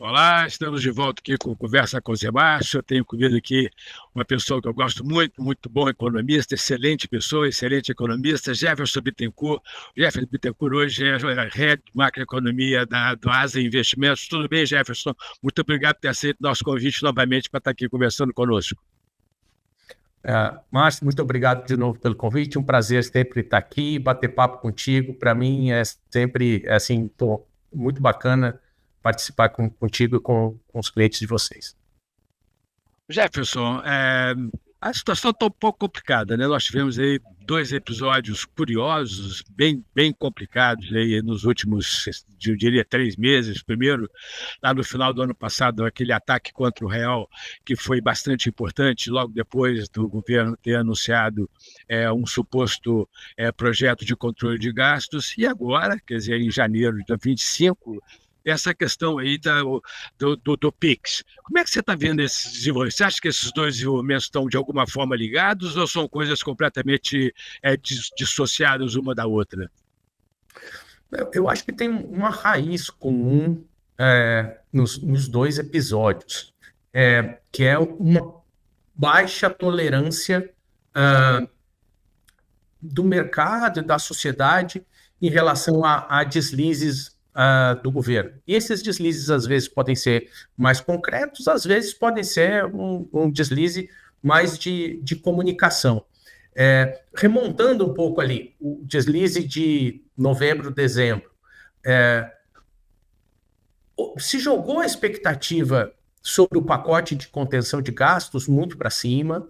Olá, estamos de volta aqui com Conversa com o Zé Márcio. Eu tenho comigo aqui uma pessoa que eu gosto muito, muito bom economista, excelente pessoa, excelente economista, Jefferson Bittencourt. Jefferson Bittencourt hoje é Head de Macroeconomia do Asa Investimentos. Tudo bem, Jefferson? Muito obrigado por ter aceito o nosso convite novamente para estar aqui conversando conosco. Márcio, muito obrigado de novo pelo convite. Um prazer sempre estar aqui, bater papo contigo. Para mim é sempre assim, muito bacana participar contigo e com os clientes de vocês. Jefferson, a situação está um pouco complicada, né? Nós tivemos aí 2 episódios curiosos, bem complicados aí nos últimos, eu diria, 3 meses. Primeiro, lá no final do ano passado, aquele ataque contra o real, que foi bastante importante, logo depois do governo ter anunciado um suposto projeto de controle de gastos. E agora, quer dizer, em janeiro de 2025, essa questão aí do PIX. Como é que você está vendo esses desenvolvimentos? Você acha que esses 2 desenvolvimentos estão de alguma forma ligados ou são coisas completamente dissociadas uma da outra? Eu acho que tem uma raiz comum nos 2 episódios, que é uma baixa tolerância do mercado e da sociedade em relação a deslizes do governo. E esses deslizes, às vezes, podem ser mais concretos, às vezes podem ser um deslize mais de comunicação. Remontando um pouco ali, o deslize de novembro, dezembro, se jogou a expectativa sobre o pacote de contenção de gastos muito para cima,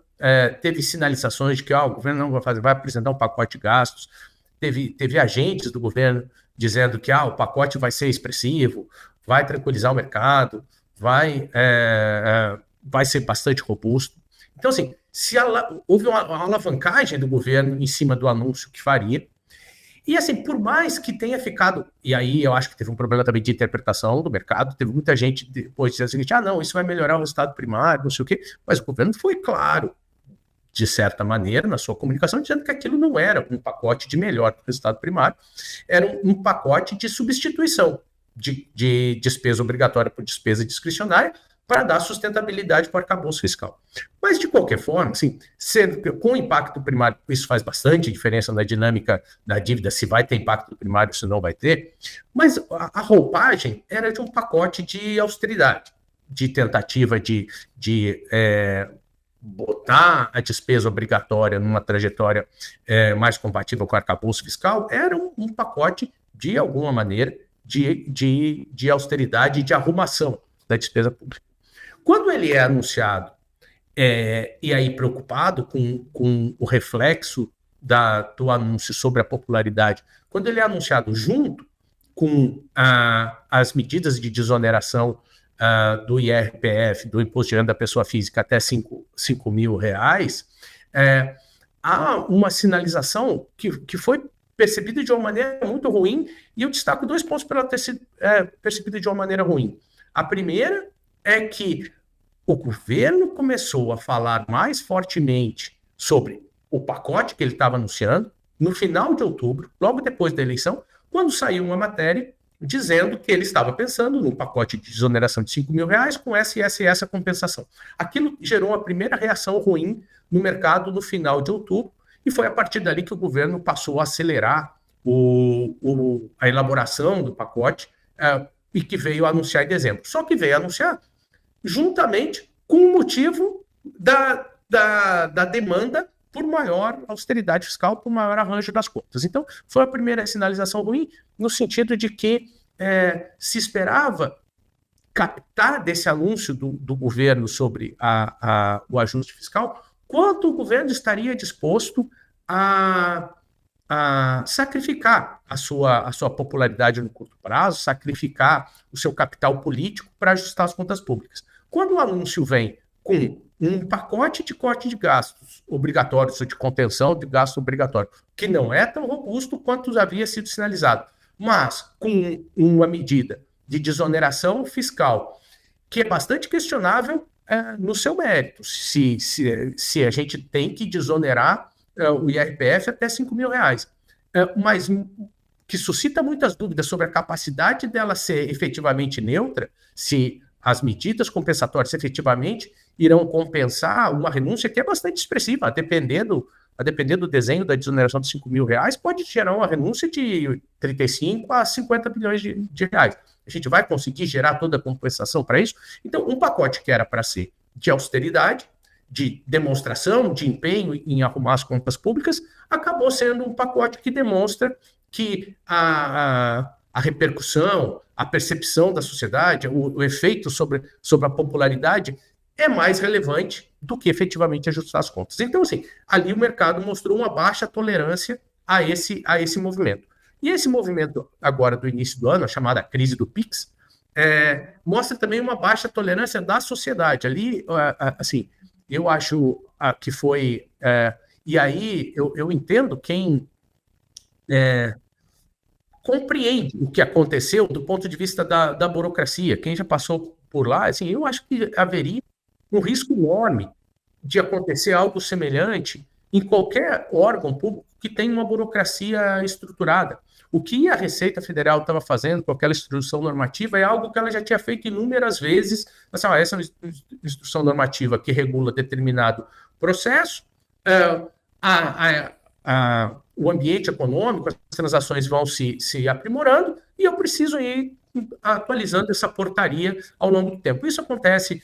teve sinalizações de que o governo não vai apresentar um pacote de gastos, teve agentes do governo dizendo que o pacote vai ser expressivo, vai tranquilizar o mercado, vai ser bastante robusto. Então, assim, houve uma alavancagem do governo em cima do anúncio que faria, e assim, por mais que tenha ficado, e aí eu acho que teve um problema também de interpretação do mercado, teve muita gente depois dizendo o seguinte, não, isso vai melhorar o resultado primário, não sei o quê, mas o governo foi claro, de certa maneira, na sua comunicação, dizendo que aquilo não era um pacote de melhor para o resultado primário, era um pacote de substituição de despesa obrigatória por despesa discricionária para dar sustentabilidade para o arcabouço fiscal. Mas, de qualquer forma, assim, com o impacto primário, isso faz bastante diferença na dinâmica da dívida, se vai ter impacto primário, se não vai ter, mas a roupagem era de um pacote de austeridade, de tentativa de botar a despesa obrigatória numa trajetória mais compatível com o arcabouço fiscal, era um pacote, de alguma maneira, de austeridade e de arrumação da despesa pública. Quando ele é anunciado, e aí preocupado com o reflexo do anúncio sobre a popularidade, quando ele é anunciado junto com as medidas de desoneração do IRPF, do Imposto de Renda da Pessoa Física, até R$5 mil, há uma sinalização que foi percebida de uma maneira muito ruim, e eu destaco 2 pontos para ela ter sido percebida de uma maneira ruim. A primeira é que o governo começou a falar mais fortemente sobre o pacote que ele estava anunciando no final de outubro, logo depois da eleição, quando saiu uma matéria dizendo que ele estava pensando num pacote de desoneração de R$5 mil com essa compensação. Aquilo gerou a primeira reação ruim no mercado no final de outubro, e foi a partir dali que o governo passou a acelerar a elaboração do pacote e que veio anunciar em dezembro. Só que veio anunciar juntamente com o motivo da demanda por maior austeridade fiscal, por maior arranjo das contas. Então, foi a primeira sinalização ruim, no sentido de que se esperava captar desse anúncio do governo sobre o ajuste fiscal, quanto o governo estaria disposto a sacrificar a sua popularidade no curto prazo, sacrificar o seu capital político para ajustar as contas públicas. Quando o anúncio vem com um pacote de corte de gastos obrigatórios, ou de contenção de gasto obrigatório, que não é tão robusto quanto havia sido sinalizado, mas com uma medida de desoneração fiscal que é bastante questionável no seu mérito, se a gente tem que desonerar o IRPF até R$ 5.000, mas que suscita muitas dúvidas sobre a capacidade dela ser efetivamente neutra, se as medidas compensatórias efetivamente irão compensar uma renúncia que é bastante expressiva, a depender do desenho da desoneração de R$ 5.000, pode gerar uma renúncia de 35 a 50 bilhões de reais. A gente vai conseguir gerar toda a compensação para isso? Então, um pacote que era para ser de austeridade, de demonstração, de empenho em arrumar as contas públicas, acabou sendo um pacote que demonstra que a repercussão, a percepção da sociedade, o efeito sobre a popularidade é mais relevante do que efetivamente ajustar as contas. Então, assim, ali o mercado mostrou uma baixa tolerância a esse movimento. E esse movimento agora do início do ano, a chamada crise do PIX, mostra também uma baixa tolerância da sociedade. Ali, assim, eu acho que foi... e aí eu entendo quem compreende o que aconteceu do ponto de vista da burocracia. Quem já passou por lá, assim, eu acho que haveria um risco enorme de acontecer algo semelhante em qualquer órgão público que tenha uma burocracia estruturada. O que a Receita Federal estava fazendo com aquela instrução normativa é algo que ela já tinha feito inúmeras vezes. Assim, essa é uma instrução normativa que regula determinado processo, o ambiente econômico, as transações vão se aprimorando e eu preciso ir atualizando essa portaria ao longo do tempo. Isso acontece,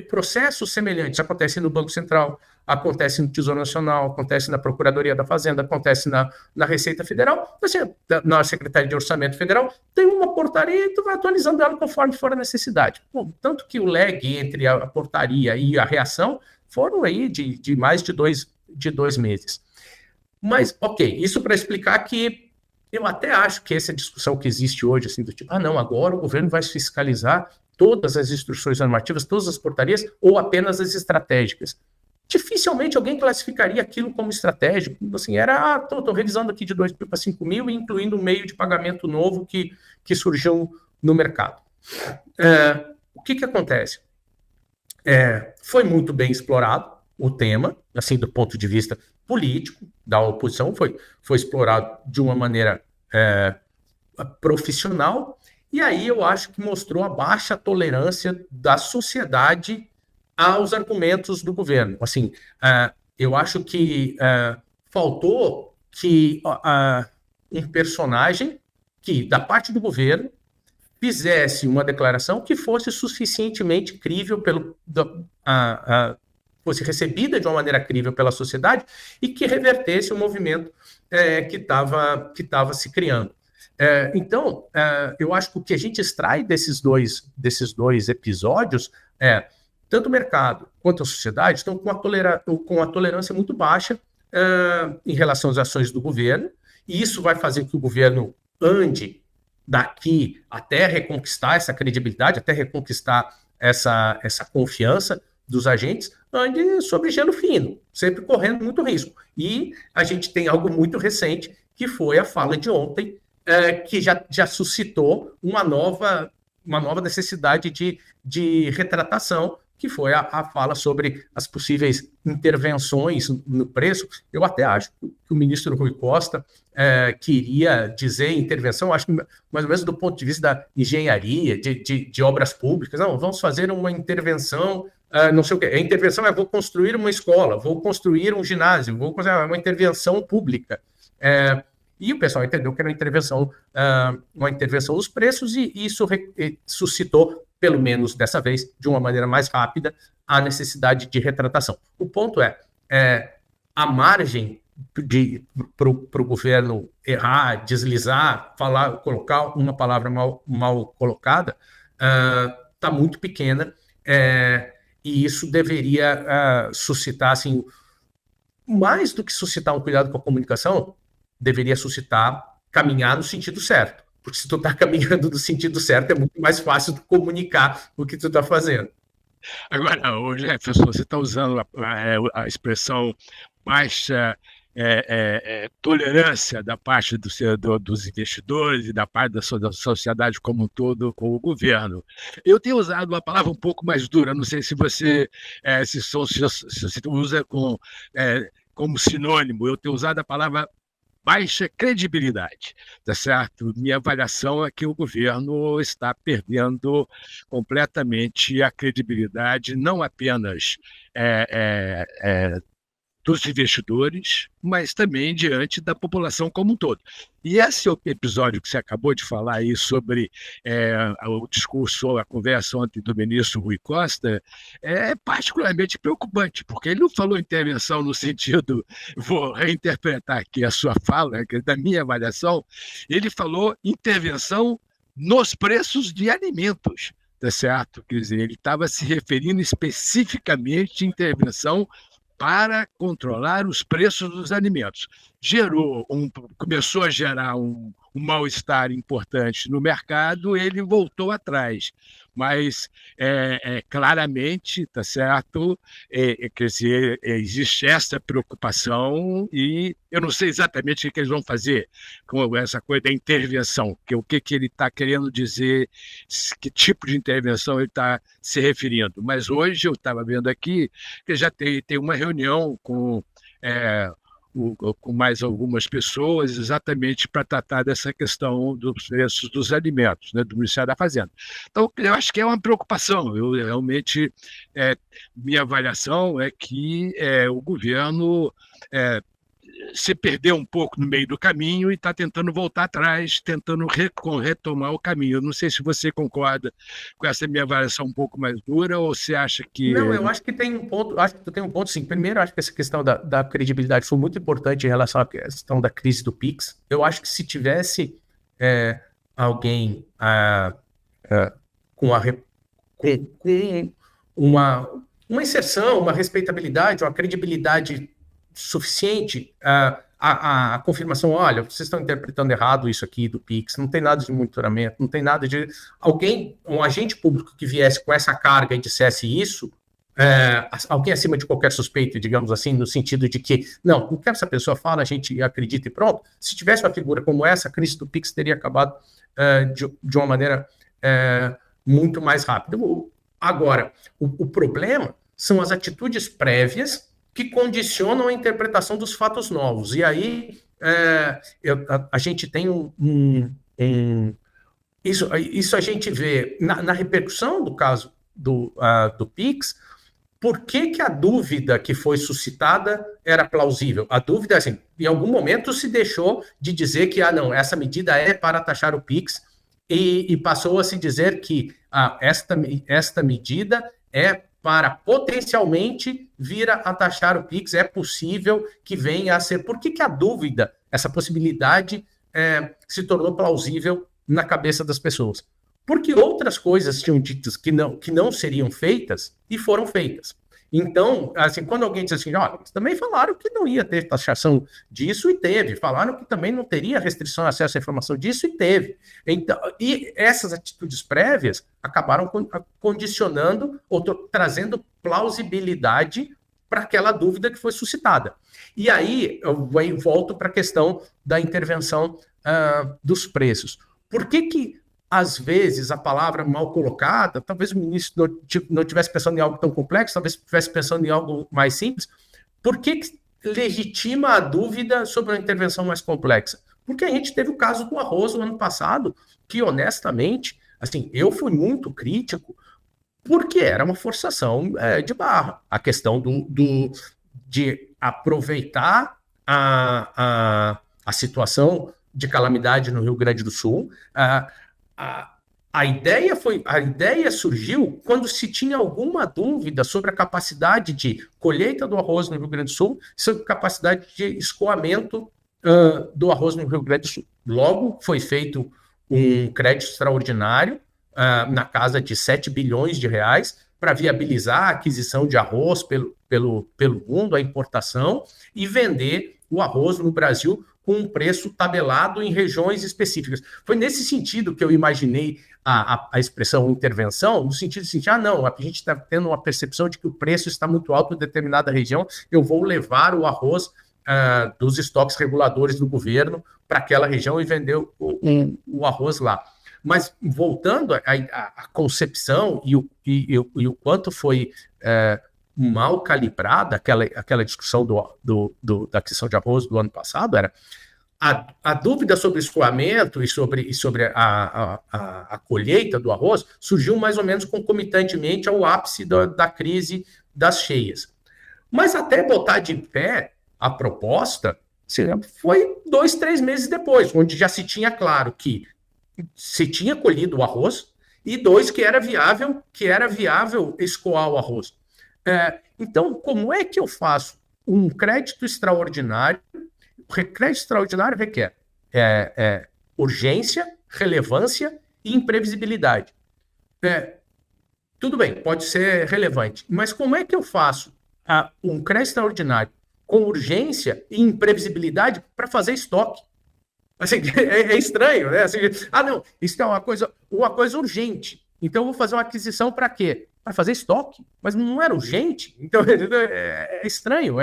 processos semelhantes acontecem no Banco Central, acontece no Tesouro Nacional, acontece na Procuradoria da Fazenda, acontece na Receita Federal, na Secretaria de Orçamento Federal, tem uma portaria e tu vai atualizando ela conforme for a necessidade. Bom, tanto que o lag entre a portaria e a reação foram aí de mais de dois meses. Mas, ok, isso para explicar que eu até acho que essa discussão que existe hoje, assim, do tipo, não, agora o governo vai fiscalizar todas as instruções normativas, todas as portarias, ou apenas as estratégicas. Dificilmente alguém classificaria aquilo como estratégico. Assim, estou revisando aqui de 2.000 para 5.000, incluindo um meio de pagamento novo que surgiu no mercado. O que acontece? Foi muito bem explorado o tema, assim, do ponto de vista político da oposição, foi explorado de uma maneira profissional, e aí eu acho que mostrou a baixa tolerância da sociedade aos argumentos do governo. Assim, eu acho que faltou que um personagem que, da parte do governo, fizesse uma declaração que fosse suficientemente crível, fosse recebida de uma maneira crível pela sociedade e que revertesse o movimento que estava se criando. Então, eu acho que o que a gente extrai desses dois episódios tanto o mercado quanto a sociedade estão com a tolerância muito baixa em relação às ações do governo, e isso vai fazer que o governo ande daqui até reconquistar essa credibilidade, até reconquistar essa confiança dos agentes, ande sobre gelo fino, sempre correndo muito risco. E a gente tem algo muito recente, que foi a fala de ontem, que já suscitou uma nova necessidade de retratação, que foi a fala sobre as possíveis intervenções no preço. Eu até acho que o ministro Rui Costa queria dizer intervenção, acho que mais ou menos do ponto de vista da engenharia, de obras públicas. Não, vamos fazer uma intervenção, não sei o quê. A intervenção é: vou construir uma escola, vou construir um ginásio, vou fazer uma intervenção pública. E o pessoal entendeu que era uma intervenção dos preços, e isso suscitou, pelo menos dessa vez, de uma maneira mais rápida, a necessidade de retratação. O ponto a margem para o governo errar, deslizar, colocar uma palavra mal colocada, está muito pequena, e isso deveria suscitar, assim, mais do que suscitar um cuidado com a comunicação, deveria suscitar caminhar no sentido certo. Porque se tu está caminhando no sentido certo, é muito mais fácil de comunicar o que tu está fazendo. Agora, Jefferson, você está usando a expressão baixa tolerância da parte dos investidores e da parte da sociedade como um todo com o governo. Eu tenho usado uma palavra um pouco mais dura, não sei se você se usa como sinônimo, eu tenho usado a palavra baixa credibilidade, tá certo? Minha avaliação é que o governo está perdendo completamente a credibilidade, não apenas é, é, é, dos investidores, mas também diante da população como um todo. E esse episódio que você acabou de falar aí sobre o discurso, a conversa ontem do ministro Rui Costa, é particularmente preocupante, porque ele não falou intervenção no sentido, vou reinterpretar aqui a sua fala, que da minha avaliação, ele falou intervenção nos preços de alimentos, tá certo? Quer dizer, ele estava se referindo especificamente à intervenção para controlar os preços dos alimentos. Começou a gerar um mal-estar importante no mercado, ele voltou atrás. Mas claramente, tá certo, quer dizer, existe essa preocupação e eu não sei exatamente o que eles vão fazer com essa coisa da intervenção, o que ele está querendo dizer, que tipo de intervenção ele está se referindo. Mas hoje eu estava vendo aqui que já tem uma reunião com mais algumas pessoas, exatamente para tratar dessa questão dos preços dos alimentos, né, do Ministério da Fazenda. Então, eu acho que é uma preocupação. Eu realmente, minha avaliação é que o governo se perdeu um pouco no meio do caminho e está tentando voltar atrás, tentando retomar o caminho. Eu não sei se você concorda com essa minha avaliação um pouco mais dura ou você acha que... Não, eu acho que tem um ponto, acho que tu tem um ponto, sim. Primeiro, acho que essa questão da credibilidade foi muito importante em relação à questão da crise do Pix. Eu acho que se tivesse alguém com uma inserção, uma respeitabilidade, uma credibilidade suficiente, a confirmação, olha, vocês estão interpretando errado isso aqui do Pix, não tem nada de monitoramento, não tem nada de... um agente público que viesse com essa carga e dissesse isso, alguém acima de qualquer suspeito, digamos assim, no sentido de que, não, o que essa pessoa fala, a gente acredita e pronto. Se tivesse uma figura como essa, a crise do Pix teria acabado de uma maneira muito mais rápida. Agora, o problema são as atitudes prévias que condicionam a interpretação dos fatos novos. E aí a gente tem isso a gente vê na repercussão do caso do Pix. Por que a dúvida que foi suscitada era plausível? A dúvida é assim, em algum momento se deixou de dizer que não, essa medida é para taxar o Pix e passou a se dizer que esta medida é para potencialmente vir a taxar o Pix, é possível que venha a ser... Por que a dúvida, essa possibilidade, se tornou plausível na cabeça das pessoas? Porque outras coisas tinham ditas que não seriam feitas e foram feitas. Então, assim, quando alguém diz assim, eles também falaram que não ia ter taxação disso e teve, falaram que também não teria restrição de acesso à informação disso e teve. Então, e essas atitudes prévias acabaram condicionando ou trazendo plausibilidade para aquela dúvida que foi suscitada. E aí eu volto para a questão da intervenção dos preços. Por que às vezes, a palavra mal colocada, talvez o ministro não estivesse pensando em algo tão complexo, talvez estivesse pensando em algo mais simples. Por que legitima a dúvida sobre uma intervenção mais complexa? Porque a gente teve o caso do arroz no ano passado, que, honestamente, assim, eu fui muito crítico, porque era uma forçação de barra. A questão de aproveitar a situação de calamidade no Rio Grande do Sul. A ideia surgiu quando se tinha alguma dúvida sobre a capacidade de colheita do arroz no Rio Grande do Sul, sobre a capacidade de escoamento do arroz no Rio Grande do Sul. Logo, foi feito um crédito extraordinário na casa de 7 bilhões de reais para viabilizar a aquisição de arroz pelo mundo, a importação, e vender o arroz no Brasil com um preço tabelado em regiões específicas. Foi nesse sentido que eu imaginei a expressão intervenção, no sentido de assim, não, a gente está tendo uma percepção de que o preço está muito alto em determinada região, eu vou levar o arroz dos estoques reguladores do governo para aquela região e vender o arroz lá. Mas voltando à concepção e o quanto foi mal calibrada aquela discussão da aquisição de arroz do ano passado, era a dúvida sobre escoamento e sobre a colheita do arroz surgiu mais ou menos concomitantemente ao ápice da crise das cheias. Mas até botar de pé a proposta foi 2, 3 meses depois, onde já se tinha claro que se tinha colhido o arroz e 2, que era viável escoar o arroz. Então, como é que eu faço um crédito extraordinário? O crédito extraordinário requer urgência, relevância e imprevisibilidade. Tudo bem, pode ser relevante, mas como é que eu faço um crédito extraordinário com urgência e imprevisibilidade para fazer estoque? Assim, é estranho, né? Assim, não, isso é uma coisa urgente. Então, eu vou fazer uma aquisição para quê? Para fazer estoque, mas não era urgente. Então, é estranho.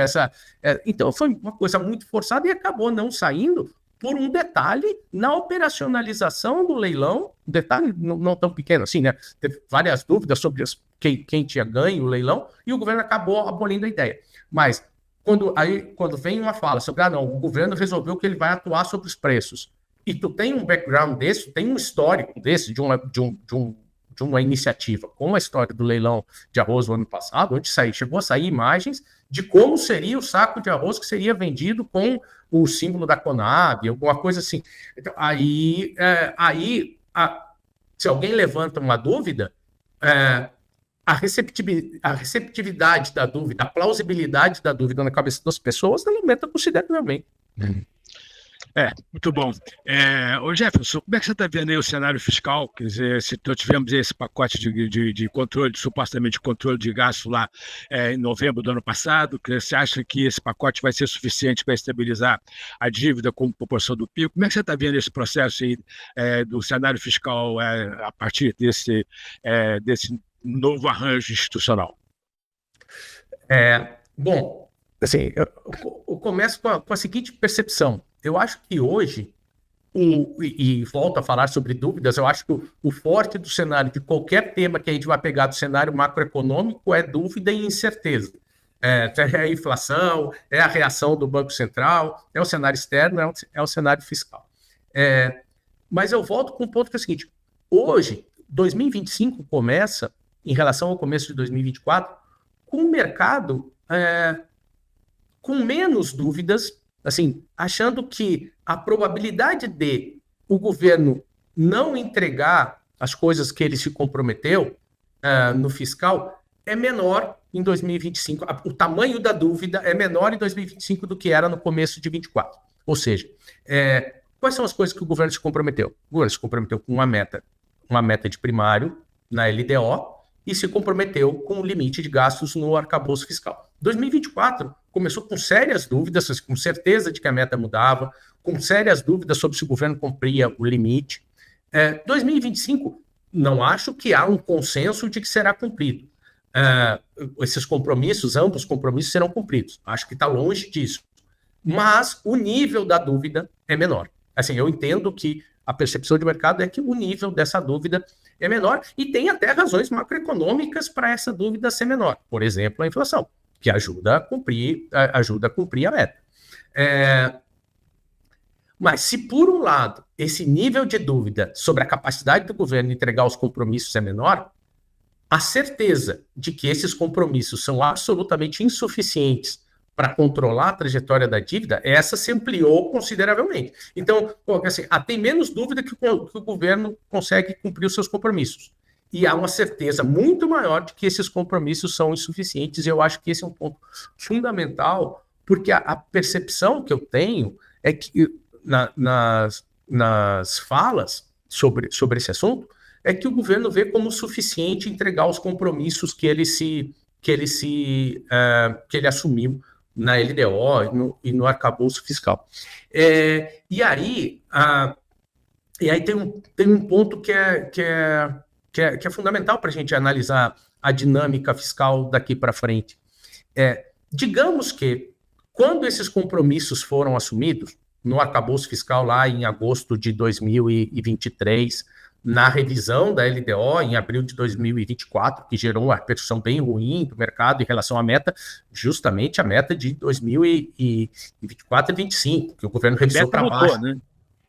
Então, foi uma coisa muito forçada e acabou não saindo por um detalhe na operacionalização do leilão, um detalhe não tão pequeno assim, né? Teve várias dúvidas sobre quem tinha ganho o leilão e o governo acabou abolindo a ideia. Mas, quando vem uma fala sobre, o governo resolveu que ele vai atuar sobre os preços, e tu tem um background desse, tem um histórico desse, de uma iniciativa, como a história do leilão de arroz do ano passado, onde chegou a sair imagens de como seria o saco de arroz que seria vendido com o símbolo da Conab, alguma coisa assim. Então, se alguém levanta uma dúvida, a receptividade da dúvida, a plausibilidade da dúvida na cabeça das pessoas, ela aumenta consideravelmente. Muito bom. Ô Jefferson, como é que você está vendo aí o cenário fiscal? Quer dizer, se tivemos esse pacote de controle, supostamente controle de gasto lá em novembro do ano passado, você acha que esse pacote vai ser suficiente para estabilizar a dívida como proporção do PIB? Como é que você está vendo esse processo aí do cenário fiscal a partir desse novo arranjo institucional? Bom, assim, eu começo com a seguinte percepção. Eu acho que hoje, e volto a falar sobre dúvidas, eu acho que o forte do cenário de qualquer tema que a gente vai pegar do cenário macroeconômico é dúvida e incerteza. É a inflação, é a reação do Banco Central, é o cenário externo, é o cenário fiscal. Mas eu volto com um ponto que é o seguinte: hoje, 2025 começa, em relação ao começo de 2024, com o mercado com menos dúvidas, assim, achando que a probabilidade de o governo não entregar as coisas que ele se comprometeu no fiscal é menor em 2025. O tamanho da dúvida é menor em 2025 do que era no começo de 2024. Ou seja, quais são as coisas que o governo se comprometeu? O governo se comprometeu com uma meta de primário na LDO e se comprometeu com o limite de gastos no arcabouço fiscal. 2024 começou com sérias dúvidas, com certeza de que a meta mudava, com sérias dúvidas sobre se o governo cumpria o limite. 2025, não acho que há um consenso de que será cumprido. Esses compromissos, ambos compromissos serão cumpridos. Acho que está longe disso. Mas o nível da dúvida é menor. Assim, eu entendo que a percepção de mercado é que o nível dessa dúvida é menor e tem até razões macroeconômicas para essa dúvida ser menor. Por exemplo, a inflação, que ajuda a cumprir a meta. Mas se, por um lado, esse nível de dúvida sobre a capacidade do governo de entregar os compromissos é menor, a certeza de que esses compromissos são absolutamente insuficientes para controlar a trajetória da dívida, essa se ampliou consideravelmente. Então, assim, tem menos dúvida que o governo consegue cumprir os seus compromissos. E há uma certeza muito maior de que esses compromissos são insuficientes. E eu acho que esse é um ponto fundamental, porque a percepção que eu tenho é que nas falas sobre esse assunto, é que o governo vê como suficiente entregar os compromissos que ele assumiu na LDO e no arcabouço fiscal. E aí tem um ponto que é fundamental para a gente analisar a dinâmica fiscal daqui para frente. Digamos que Quando esses compromissos foram assumidos, no arcabouço fiscal lá em agosto de 2023, na revisão da LDO em abril de 2024, que gerou uma repercussão bem ruim do mercado em relação à meta, justamente a meta de 2024 e 2025, que o governo revisou para baixo. Né?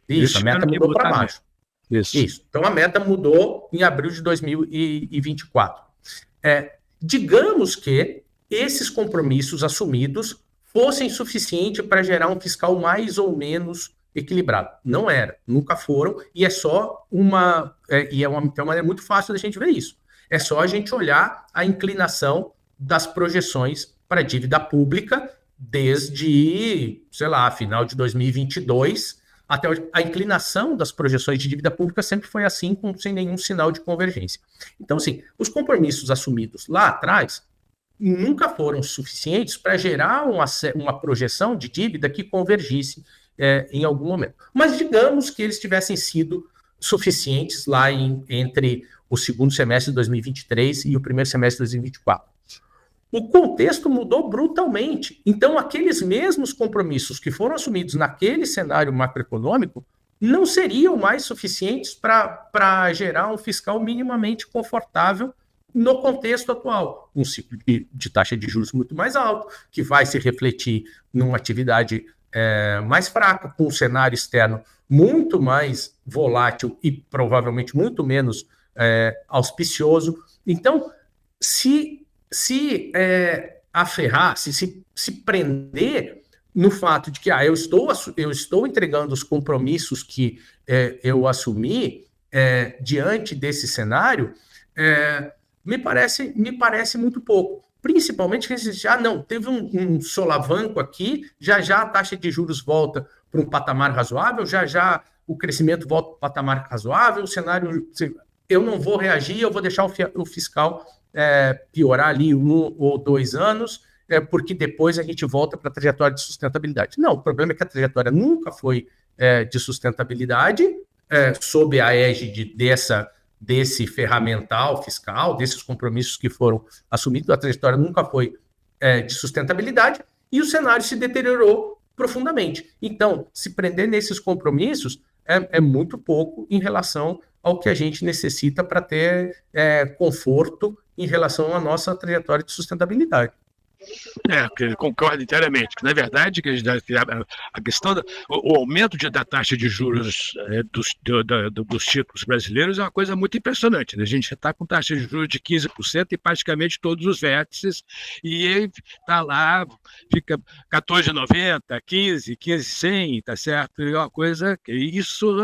Isso, a meta mudou para baixo. Isso. Então a meta mudou em abril de 2024. Digamos que esses compromissos assumidos fossem suficientes para gerar um fiscal mais ou menos equilibrado. Não era, nunca foram, e é só uma maneira muito fácil da gente ver isso. É só a gente olhar a inclinação das projeções para a dívida pública desde, sei lá, final de 2022, até a inclinação das projeções de dívida pública sempre foi assim, sem nenhum sinal de convergência. Então, assim, os compromissos assumidos lá atrás nunca foram suficientes para gerar uma projeção de dívida que convergisse em algum momento. Mas digamos que eles tivessem sido suficientes lá entre o segundo semestre de 2023 e o primeiro semestre de 2024. O contexto mudou brutalmente. Então, aqueles mesmos compromissos que foram assumidos naquele cenário macroeconômico não seriam mais suficientes para gerar um fiscal minimamente confortável no contexto atual. Um ciclo de taxa de juros muito mais alto, que vai se refletir numa atividade mais fraca, com um cenário externo muito mais volátil e provavelmente muito menos auspicioso. Então, se aferrar, se prender no fato de que eu estou entregando os compromissos que eu assumi diante desse cenário, me parece muito pouco. Principalmente que teve um solavanco aqui, já a taxa de juros volta para um patamar razoável, já o crescimento volta para um patamar razoável, o cenário, eu não vou reagir, eu vou deixar o fiscal piorar ali 1 ou 2 anos, porque depois a gente volta para a trajetória de sustentabilidade. Não, o problema é que a trajetória nunca foi de sustentabilidade, sob a égide desse ferramental fiscal, desses compromissos que foram assumidos, a trajetória nunca foi de sustentabilidade, e o cenário se deteriorou profundamente. Então, se prender nesses compromissos é muito pouco em relação ao que a gente necessita para ter conforto em relação à nossa trajetória de sustentabilidade. Concordo inteiramente. Na verdade, a questão o aumento da taxa de juros dos títulos brasileiros é uma coisa muito impressionante. Né? A gente está com taxa de juros de 15% em praticamente todos os vértices, e ele está lá, fica 14,90, 15,100, tá certo? É uma coisa que isso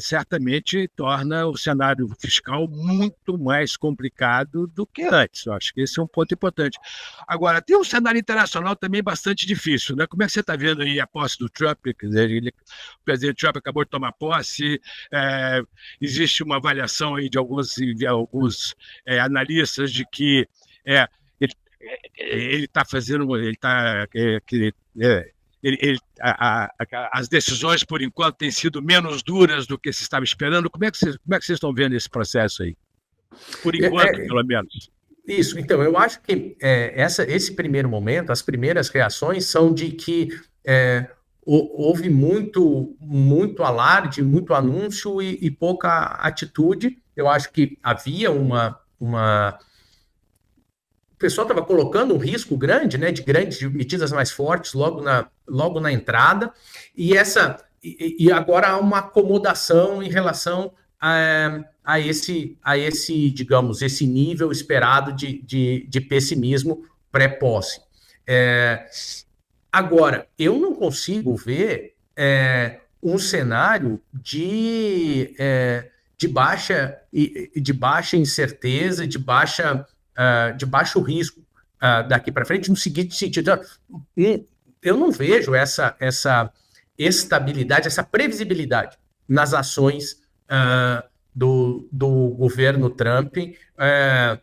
certamente torna o cenário fiscal muito mais complicado do que antes. Eu acho que esse é um ponto importante. Agora, tem um cenário internacional também bastante difícil, né? Como é que você está vendo aí a posse do Trump? Quer dizer, o presidente Trump acabou de tomar posse, existe uma avaliação aí de alguns analistas de que ele está fazendo, as decisões, por enquanto, têm sido menos duras do que se estava esperando. Como é que vocês estão vendo esse processo aí? Por enquanto, pelo menos. Isso, então, eu acho que esse primeiro momento, as primeiras reações são de que houve muito alarde, muito anúncio e pouca atitude. Eu acho que havia o pessoal estava colocando um risco grande, né, de medidas mais fortes logo na entrada, e agora há uma acomodação em relação a esse, digamos, esse nível esperado de pessimismo pré-posse. Agora, eu não consigo ver um cenário de baixa incerteza, de baixo risco daqui para frente, no seguinte sentido. Eu não vejo essa estabilidade, essa previsibilidade nas ações do governo Trump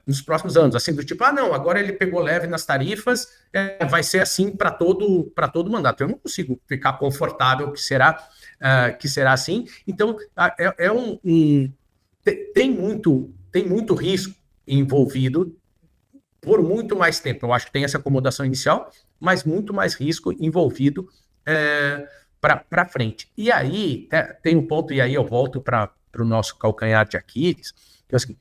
nos próximos anos, assim, do tipo, não, agora ele pegou leve nas tarifas, vai ser assim para todo o mandato. Eu não consigo ficar confortável que será assim. Então, tem muito risco envolvido por muito mais tempo. Eu acho que tem essa acomodação inicial, mas muito mais risco envolvido para frente. E aí, tem um ponto, e aí eu volto para o nosso calcanhar de Aquiles, que é o seguinte,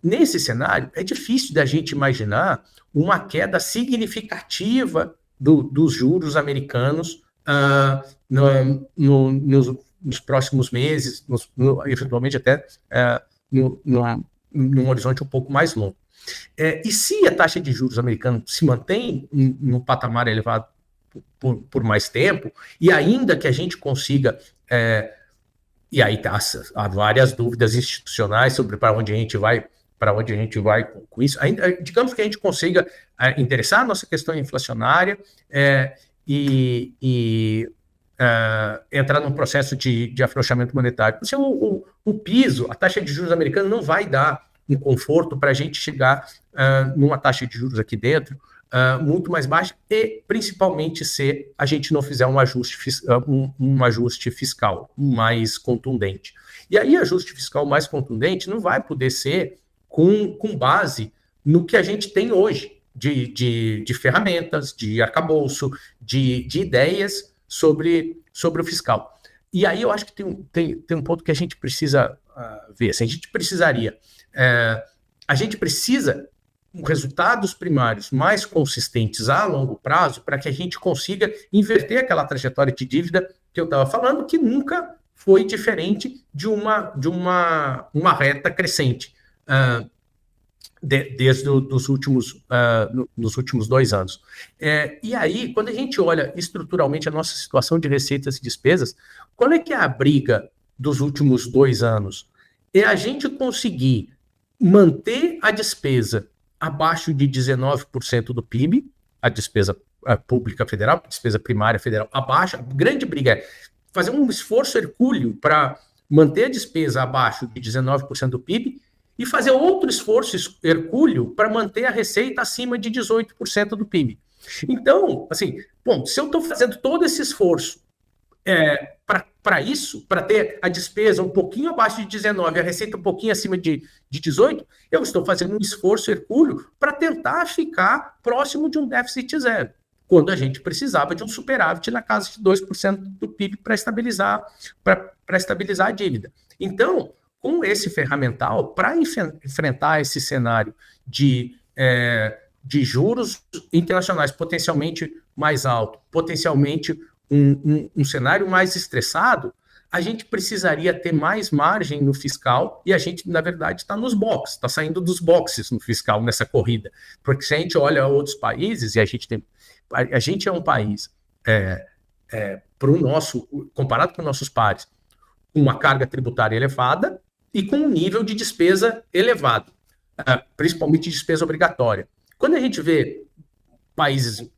nesse cenário, é difícil da gente imaginar uma queda significativa dos juros americanos nos próximos meses, eventualmente até num horizonte um pouco mais longo. E se a taxa de juros americana se mantém num patamar elevado por mais tempo, e ainda que a gente consiga, e aí há várias dúvidas institucionais sobre para onde a gente vai com isso, ainda, digamos que a gente consiga endereçar a nossa questão inflacionária e entrar num processo de afrouxamento monetário. O piso, a taxa de juros americana não vai dar um conforto para a gente chegar numa taxa de juros aqui dentro muito mais baixa e, principalmente, se a gente não fizer um ajuste fiscal mais contundente. E aí, ajuste fiscal mais contundente não vai poder ser com base no que a gente tem hoje de ferramentas, de arcabouço, de ideias sobre o fiscal. E aí eu acho que tem um ponto que a gente precisa ver. Assim, a gente precisa resultados primários mais consistentes a longo prazo para que a gente consiga inverter aquela trajetória de dívida que eu estava falando, que nunca foi diferente de uma reta crescente desde nos últimos 2 anos. E aí, quando a gente olha estruturalmente a nossa situação de receitas e despesas, qual é que é a briga dos últimos 2 anos? É a gente conseguir manter a despesa abaixo de 19% do PIB, a despesa pública federal, a despesa primária federal abaixo. A grande briga é fazer um esforço hercúleo para manter a despesa abaixo de 19% do PIB e fazer outro esforço hercúleo para manter a receita acima de 18% do PIB. Então, assim, se eu estou fazendo todo esse esforço para isso, para ter a despesa um pouquinho abaixo de 19%, a receita um pouquinho acima de 18%, eu estou fazendo um esforço hercúleo para tentar ficar próximo de um déficit zero, quando a gente precisava de um superávit na casa de 2% do PIB para estabilizar a dívida. Então, com esse ferramental, para enfrentar esse cenário de juros internacionais potencialmente mais alto, potencialmente um cenário mais estressado, a gente precisaria ter mais margem no fiscal e a gente, na verdade, está nos boxes, está saindo dos boxes no fiscal nessa corrida. Porque se a gente olha outros países, e a gente é um país, comparado com nossos pares, com uma carga tributária elevada e com um nível de despesa elevado, principalmente despesa obrigatória. Quando a gente vê países,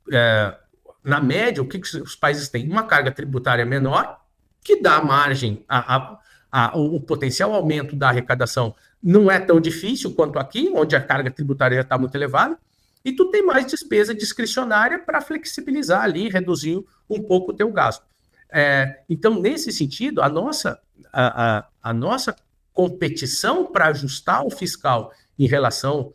na média, o que os países têm? Uma carga tributária menor, que dá margem o potencial aumento da arrecadação não é tão difícil quanto aqui, onde a carga tributária já está muito elevada, e tu tem mais despesa discricionária para flexibilizar ali, reduzir um pouco o teu gasto. Então, nesse sentido, a nossa competição para ajustar o fiscal em relação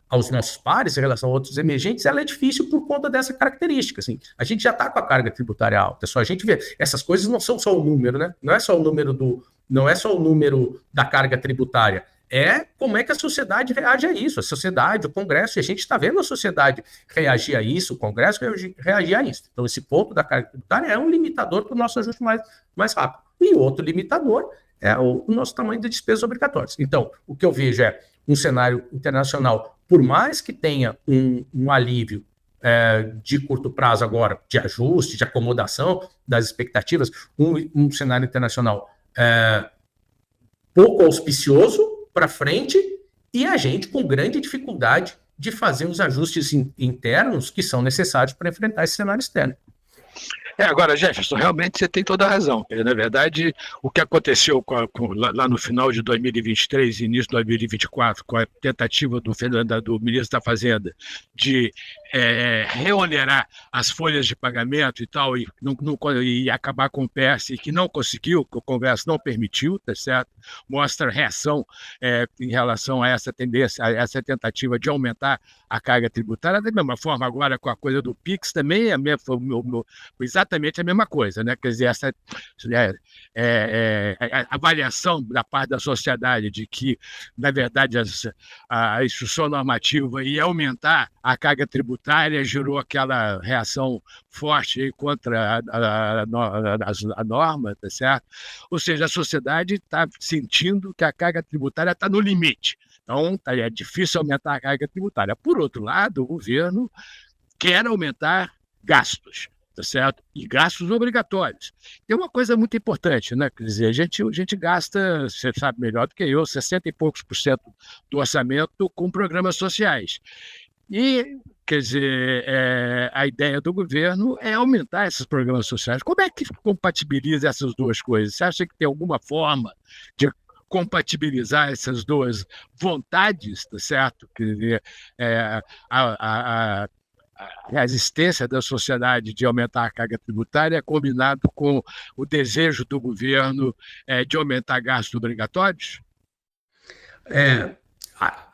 aos nossos pares, em relação a outros emergentes, ela é difícil por conta dessa característica. Assim. A gente já está com a carga tributária alta, é só a gente ver. Essas coisas não são só o número, né? Não é só o número da carga tributária. É como é que a sociedade reage a isso, a sociedade, o Congresso, e a gente está vendo a sociedade reagir a isso, o Congresso reagir a isso. Então, esse ponto da carga tributária é um limitador para o nosso ajuste mais rápido. E outro limitador é o nosso tamanho de despesas obrigatórias. Então, o que eu vejo é um cenário internacional, por mais que tenha um alívio de curto prazo agora, de ajuste, de acomodação das expectativas, um cenário internacional pouco auspicioso para frente, e a gente com grande dificuldade de fazer os ajustes internos que são necessários para enfrentar esse cenário externo. Agora, Jefferson, realmente você tem toda a razão. Na verdade, o que aconteceu lá no final de 2023 e início de 2024, com a tentativa do ministro da Fazenda de reonerar as folhas de pagamento e tal, e acabar com o PS, que não conseguiu, que o Congresso não permitiu, tá certo? Mostra reação em relação a essa tendência, a essa tentativa de aumentar a carga tributária. Da mesma forma, agora com a coisa do PIX também foi exatamente a mesma coisa, né? Quer dizer, a avaliação da parte da sociedade de que, na verdade, a instrução normativa ia aumentar a carga tributária gerou aquela reação forte aí contra a norma, tá certo? Ou seja, a sociedade está sentindo que a carga tributária está no limite. Então, é difícil aumentar a carga tributária. Por outro lado, o governo quer aumentar gastos, tá certo? E gastos obrigatórios. Tem uma coisa muito importante, né? Quer dizer, a gente gasta, você sabe melhor do que eu, 60 e poucos % do orçamento com programas sociais. E, quer dizer, a ideia do governo é aumentar esses programas sociais. Como é que compatibiliza essas duas coisas? Você acha que tem alguma forma de compatibilizar essas duas vontades, tá certo? Quer dizer, a resistência da sociedade de aumentar a carga tributária combinado com o desejo do governo de aumentar gastos obrigatórios?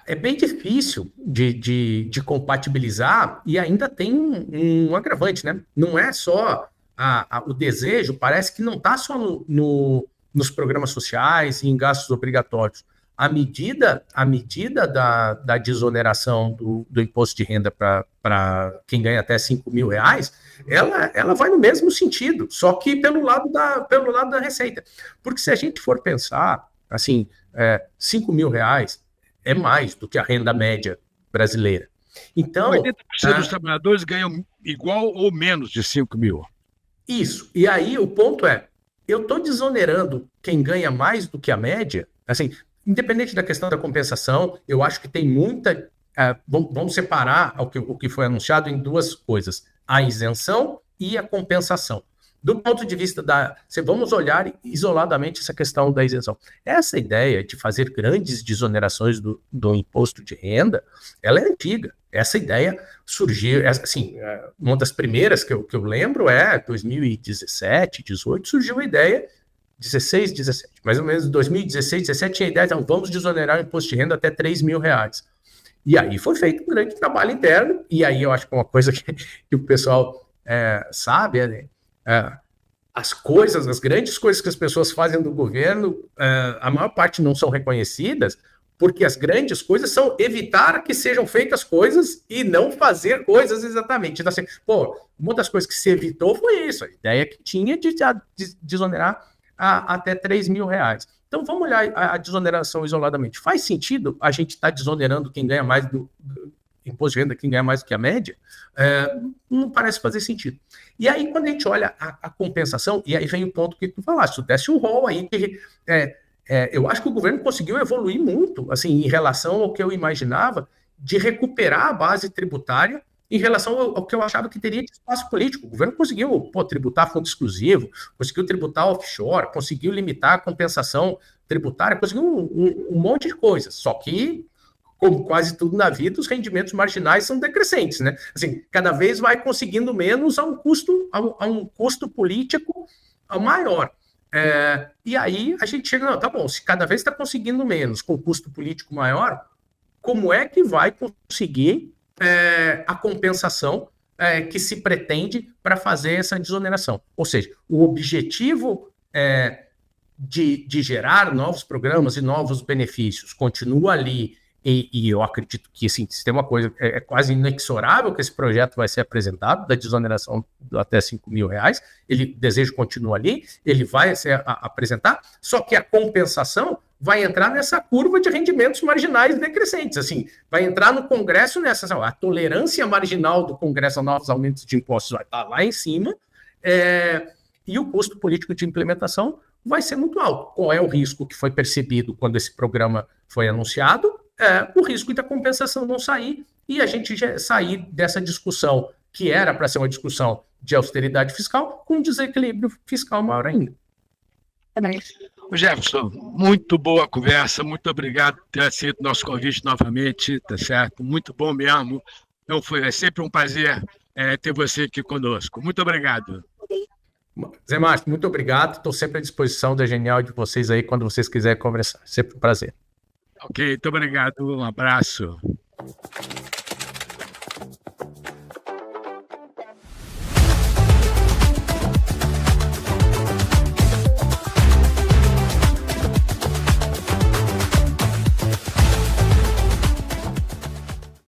É bem difícil de compatibilizar e ainda tem um agravante, né? Não é só o desejo, parece que não está só nos programas sociais e em gastos obrigatórios. A medida da desoneração do imposto de renda para quem ganha até R$5.000, ela vai no mesmo sentido, só que pelo lado da receita. Porque se a gente for pensar, assim, R$5.000 é mais do que a renda média brasileira. Então, 80% dos trabalhadores ganham igual ou menos de 5 mil. Isso. E aí o ponto é, eu estou desonerando quem ganha mais do que a média, assim, independente da questão da compensação, eu acho que tem muita... vamos separar o que foi anunciado em duas coisas, a isenção e a compensação. Do ponto de vista vamos olhar isoladamente essa questão da isenção. Essa ideia de fazer grandes desonerações do imposto de renda, ela é antiga. Essa ideia surgiu, assim, uma das primeiras que eu lembro 2017, 2018, surgiu a ideia, 16, 17, mais ou menos 2016, 2017, tinha a ideia, então vamos desonerar o imposto de renda até R$3.000. E aí foi feito um grande trabalho interno, e aí eu acho que uma coisa que o pessoal sabe, as grandes coisas que as pessoas fazem do governo, a maior parte não são reconhecidas, porque as grandes coisas são evitar que sejam feitas coisas e não fazer coisas exatamente. Então, assim, uma das coisas que se evitou foi isso, a ideia que tinha de desonerar até R$3.000. Então, vamos olhar a desoneração isoladamente. Faz sentido a gente estar desonerando quem ganha mais do imposto de renda, quem ganha mais do que a média? Não parece fazer sentido. E aí, quando a gente olha a compensação, e aí vem o ponto que tu falaste, tu desse um rol aí, que eu acho que o governo conseguiu evoluir muito, assim, em relação ao que eu imaginava, de recuperar a base tributária em relação ao que eu achava que teria de espaço político. O governo conseguiu tributar fundo exclusivo, conseguiu tributar offshore, conseguiu limitar a compensação tributária, conseguiu um monte de coisas, só que como quase tudo na vida, os rendimentos marginais são decrescentes, né? Assim, cada vez vai conseguindo menos a um custo político maior. E aí a gente chega, não, tá bom, se cada vez está conseguindo menos com custo político maior, como é que vai conseguir a compensação que se pretende para fazer essa desoneração? Ou seja, o objetivo de gerar novos programas e novos benefícios continua ali. E eu acredito que, assim, se tem uma coisa, quase inexorável que esse projeto vai ser apresentado, da desoneração até R$5.000, o desejo continua ali, ele vai se apresentar, só que a compensação vai entrar nessa curva de rendimentos marginais decrescentes, assim, vai entrar no Congresso a tolerância marginal do Congresso a novos aumentos de impostos vai estar lá em cima, e o custo político de implementação vai ser muito alto. Qual é o risco que foi percebido quando esse programa foi anunciado? O risco da compensação não sair e a gente já sair dessa discussão, que era para ser uma discussão de austeridade fiscal com um desequilíbrio fiscal maior ainda. Jefferson, muito boa conversa, muito obrigado por ter aceito nosso convite novamente, tá certo? Muito bom mesmo. Então é sempre um prazer ter você aqui conosco. Muito obrigado. Zé Márcio, muito obrigado. Estou sempre à disposição da Genial de vocês aí quando vocês quiserem conversar. Sempre um prazer. Ok, muito obrigado. Um abraço.